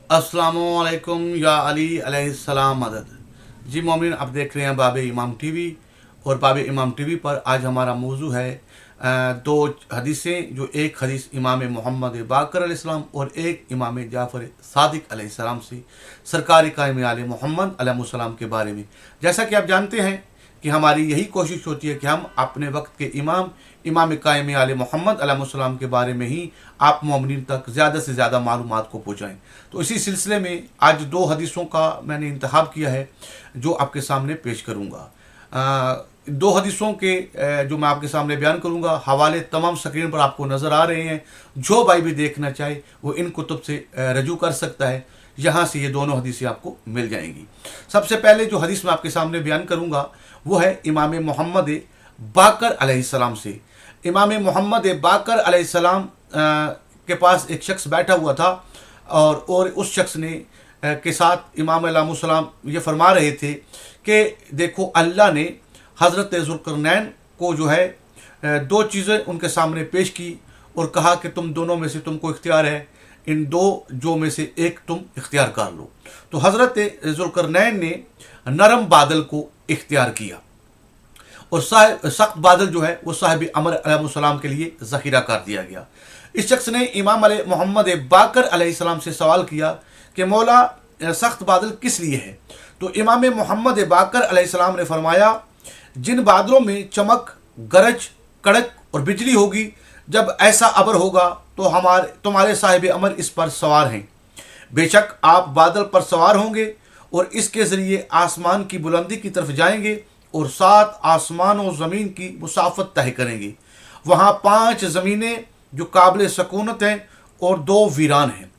अस्सलामुअलैकुम या अली अलैहिस्सलाम मदद। जी मोमिन, आप देख रहे हैं बाब इमाम टीवी। और बाब इमाम टीवी पर आज हमारा मौजू है दो हदीसें, जो एक हदीस इमाम मोहम्मद बाकर अलैहिस्सलाम और एक इमाम जाफ़र सादिक अलैहिस्सलाम से सरकार कायम आले मोहम्मद अलैहिस्सलाम के बारे में। जैसा कि आप जानते हैं कि हमारी यही कोशिश होती है कि हम अपने वक्त के इमाम कायम आले मोहम्मद अलैहिस्सलाम के बारे में ही आप मोमिनीन तक ज़्यादा से ज़्यादा मालूमात को पहुँचाएँ। तो इसी सिलसिले में आज दो हदीसों का मैंने इंतखाब किया है जो आपके सामने पेश करूँगा। दो हदीसों के जो मैं आपके सामने बयान करूँगा, हवाले तमाम स्क्रीन पर आपको नज़र आ रहे हैं। जो भाई भी देखना चाहे वो इन कुतुब से रजू कर सकता है, यहाँ से ये दोनों हदीसें आपको मिल जाएंगी। सबसे पहले जो हदीस मैं आपके सामने बयान करूँगा वो है इमाम मोहम्मद बाकर अलैहिस्सलाम से। इमाम मोहम्मद बाकर अलैहिस्सलाम के पास एक शख्स बैठा हुआ था और उस शख्स ने के साथ इमाम अलैहिस्सलाम ये फरमा रहे थे कि देखो, अल्लाह ने हज़रत ज़ुल्करनैन को जो है दो चीज़ें उनके सामने पेश की और कहा कि तुम दोनों में से तुमको इख्तियार है, इन दो जो में से एक तुम इख्तियार कर लो। तो हज़रत ज़ुल्करनैन ने नरम बादल को इख्तियार किया और सख्त बादल जो है वो साहिब अमर अलैहिस्सलाम के लिए ज़ख़ीरा कर दिया गया। इस शख्स ने इमाम मोहम्मद बाकर अलैहिस्सलाम से सवाल किया कि मौला, सख्त बादल किस लिए है? तो इमाम मोहम्मद बाकर अलैहिस्सलाम ने फरमाया, जिन बादलों में चमक, गरज, कड़क और बिजली होगी, जब ऐसा अबर होगा तो तुम्हारे साहिब अमर इस पर सवार हैं। बेशक आप बादल पर सवार होंगे और इसके ज़रिए आसमान की बुलंदी की तरफ जाएंगे और 7 आसमान और ज़मीन की मुसाफत तय करेंगे। वहाँ 5 ज़मीनें जो काबिल सकूनत हैं और 2 वीरान हैं।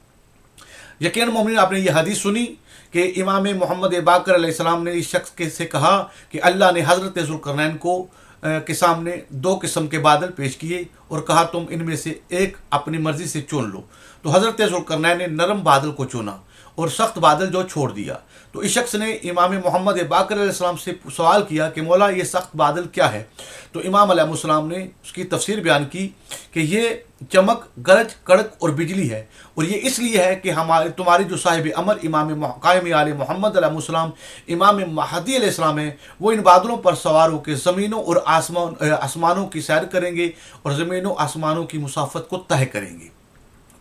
यकीन मोमिन, आपने ये हदीस सुनी कि इमाम मोहम्मद बाकर अलैहिस्सलाम ने इस शख्स के से कहा कि अल्लाह ने हज़रत ज़ुल्करनैन को के सामने 2 किस्म के बादल पेश किए और कहा तुम इनमें से एक अपनी मर्ज़ी से चुन लो। तो हज़रत ज़ुल्करनैन ने नरम बादल को चुना और सख्त बादल जो छोड़ दिया। तो इस शख्स ने इमाम मोहम्मद बाकर अलैहिस्सलाम से सवाल किया कि मौला, ये सख्त बादल क्या है? तो इमाम अलैहिस्सलाम ने उसकी तफसीर बयान की कि ये चमक, गरज, कड़क और बिजली है, और ये इसलिए है कि तुम्हारे जो साहिब अमर इमाम कायम आले मोहम्मद अलैहिस्सलाम इमाम महदी अलैहिस्सलाम है, वो इन बादलों पर सवार होकर ज़मीनों और आसमानों की सैर करेंगे और ज़मीनों आसमानों की मुसाफत को तय करेंगे।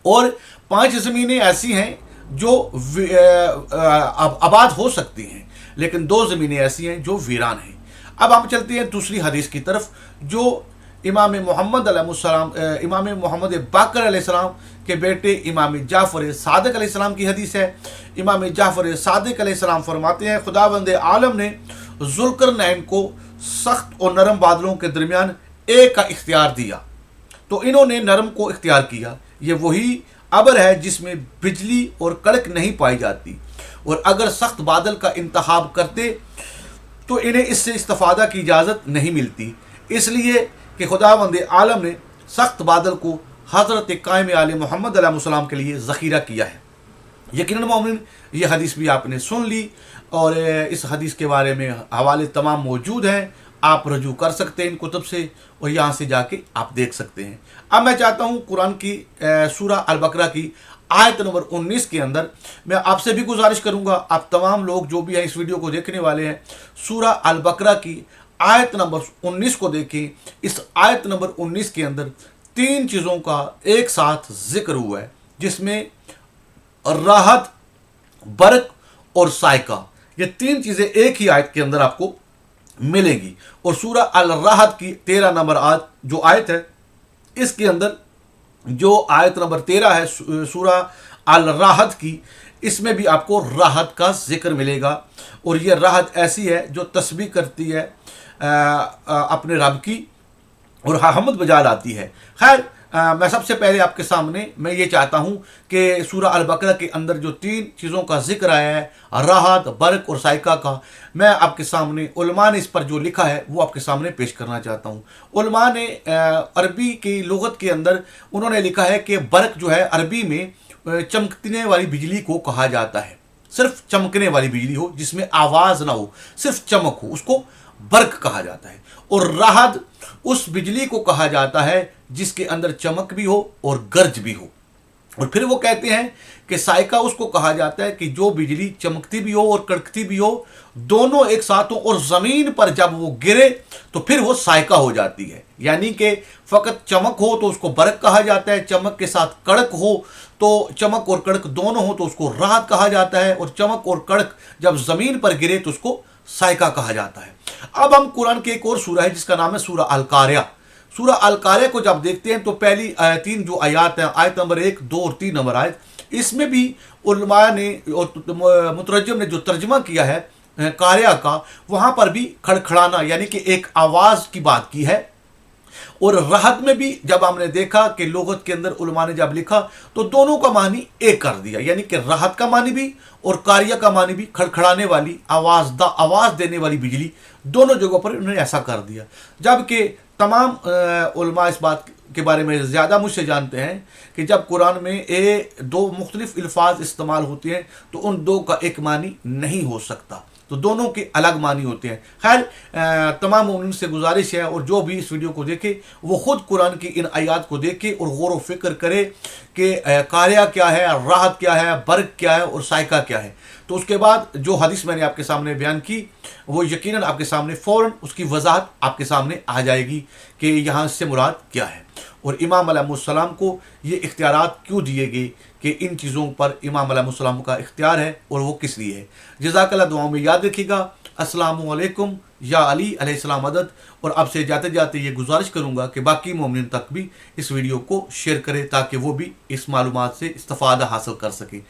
और 5 ज़मीनें ऐसी हैं जो आबाद हो सकती हैं, लेकिन 2 ज़मीनें ऐसी हैं जो वीरान हैं। अब हम चलते हैं दूसरी हदीस की तरफ, जो इमाम मोहम्मद बाकर अलैहिस्सलाम के बेटे इमाम जाफ़र सादिक अलैहिस्सलाम की हदीस है। इमाम जाफ़र सादिक अलैहिस्सलाम फरमाते हैं, खुदावंद आलम ने ज़ुल्करनैन को सख्त और नरम बादलों के दरमियान एक का इख्तियार दिया, तो इन्होंने नरम को इख्तियार किया। ये वही अबर है जिसमें बिजली और कड़क नहीं पाई जाती, और अगर सख्त बादल का इंतखाब करते तो इन्हें इससे इस्तिफादा की इजाज़त नहीं मिलती, इसलिए कि खुदावंद आलम ने सख्त बादल को हज़रत कायम आले मोहम्मद अलैहिस्सलाम के लिए ज़ख़ीरा किया है। यकीनन मोमिन, ये हदीस भी आपने सुन ली और इस हदीस के बारे में हवाले तमाम मौजूद हैं, आप रजू कर सकते हैं इन कुतुब से और यहाँ से जाके आप देख सकते हैं। अब मैं चाहता हूँ कुरान की सूरा अल बकरा की आयत नंबर 19 के अंदर मैं आपसे भी गुजारिश करूँगा, आप तमाम लोग जो भी हैं इस वीडियो को देखने वाले हैं, सूरा अल बकरा की आयत नंबर 19 को देखें। इस आयत नंबर 19 के अंदर 3 चीज़ों का एक साथ जिक्र हुआ है, जिसमें राहत, बरक और सायका, ये 3 चीज़ें एक ही आयत के अंदर आपको मिलेंगी। और सूरा अल राहत की 13 नंबर जो आयत है, इसके अंदर जो आयत नंबर 13 है सूरा अल राहत की, इसमें भी आपको राहत का जिक्र मिलेगा। और ये राहत ऐसी है जो तस्बीह करती है अपने रब की और हमद बजा लाती है। खैर, मैं सबसे पहले आपके सामने मैं ये चाहता हूँ कि सूरा अल बकरा के अंदर जो 3 चीज़ों का जिक्र आया है, राहत, बरक और सायका का, मैं आपके सामने उलमा ने इस पर जो लिखा है वो आपके सामने पेश करना चाहता हूँ। उलमा ने अरबी की लुगत के अंदर उन्होंने लिखा है कि बरक जो है अरबी में चमकने वाली बिजली को कहा जाता है। सिर्फ चमकने वाली बिजली हो जिसमें आवाज़ ना हो, सिर्फ चमक हो, उसको बर्क कहा जाता है। और राहत उस बिजली को कहा जाता है जिसके अंदर चमक भी हो और गर्ज भी हो। اور پھر وہ کہتے ہیں کہ سائقہ اس کو کہا جاتا ہے کہ جو بجلی چمکتی بھی ہو اور کڑکتی بھی ہو، دونوں ایک ساتھ ہوں، اور زمین پر جب وہ گرے تو پھر وہ سائقہ ہو جاتی ہے۔ یعنی کہ فقط چمک ہو تو اس کو برق کہا جاتا ہے، چمک کے ساتھ کڑک ہو تو چمک اور کڑک دونوں ہو تو اس کو راحت کہا جاتا ہے، اور چمک اور کڑک جب زمین پر گرے تو اس کو سائقہ کہا جاتا ہے۔ اب ہم قرآن کے ایک اور سورہ ہے جس کا نام ہے سورہ القاریہ۔ سورہ القاریہ کو جب دیکھتے ہیں تو پہلی تین جو آیات ہیں، آیت نمبر 1، 2 اور 3 نمبر آیت، اس میں بھی علماء نے اور مترجم نے جو ترجمہ کیا ہے قاریہ کا، وہاں پر بھی کھڑکھڑانا یعنی کہ ایک آواز کی بات کی ہے۔ اور راحت میں بھی جب ہم نے دیکھا کہ لغت کے اندر علماء نے جب لکھا تو دونوں کا معنی ایک کر دیا، یعنی کہ راحت کا معنی بھی اور قاریہ کا معنی بھی، کھڑکھڑانے والی آواز دینے والی بجلی، دونوں جگہوں پر انہوں نے ایسا کر دیا۔ جبکہ تمام علماء اس بات کے بارے میں زیادہ مجھ سے جانتے ہیں کہ جب قرآن میں دو مختلف الفاظ استعمال ہوتے ہیں تو ان دو کا ایک معنی نہیں ہو سکتا، تو دونوں کے الگ معنی ہوتے ہیں۔ خیر، تمام مومنین سے گزارش ہے، اور جو بھی اس ویڈیو کو دیکھے وہ خود قرآن کی ان آیات کو دیکھے اور غور و فکر کرے کہ قاریہ کیا ہے، راحت کیا ہے، برق کیا ہے اور سائقہ کیا ہے۔ تو اس کے بعد جو حدیث میں نے آپ کے سامنے بیان کی وہ یقیناً آپ کے سامنے فوراً اس کی وضاحت آپ کے سامنے آ جائے گی کہ یہاں سے مراد کیا ہے، اور امام علیہ السلام کو یہ اختیارات کیوں دیے گئے کہ ان چیزوں پر امام علیہ السلام کا اختیار ہے اور وہ کس لیے ہے۔ جزاک اللہ، دعاؤں میں یاد رکھیے گا۔ السلام علیکم، یا علی علیہ السلام مدد۔ اور اب سے جاتے جاتے یہ گزارش کروں گا کہ باقی مومنین تک بھی اس ویڈیو کو شیئر کرے تاکہ وہ بھی اس معلومات سے استفادہ حاصل کر سکیں۔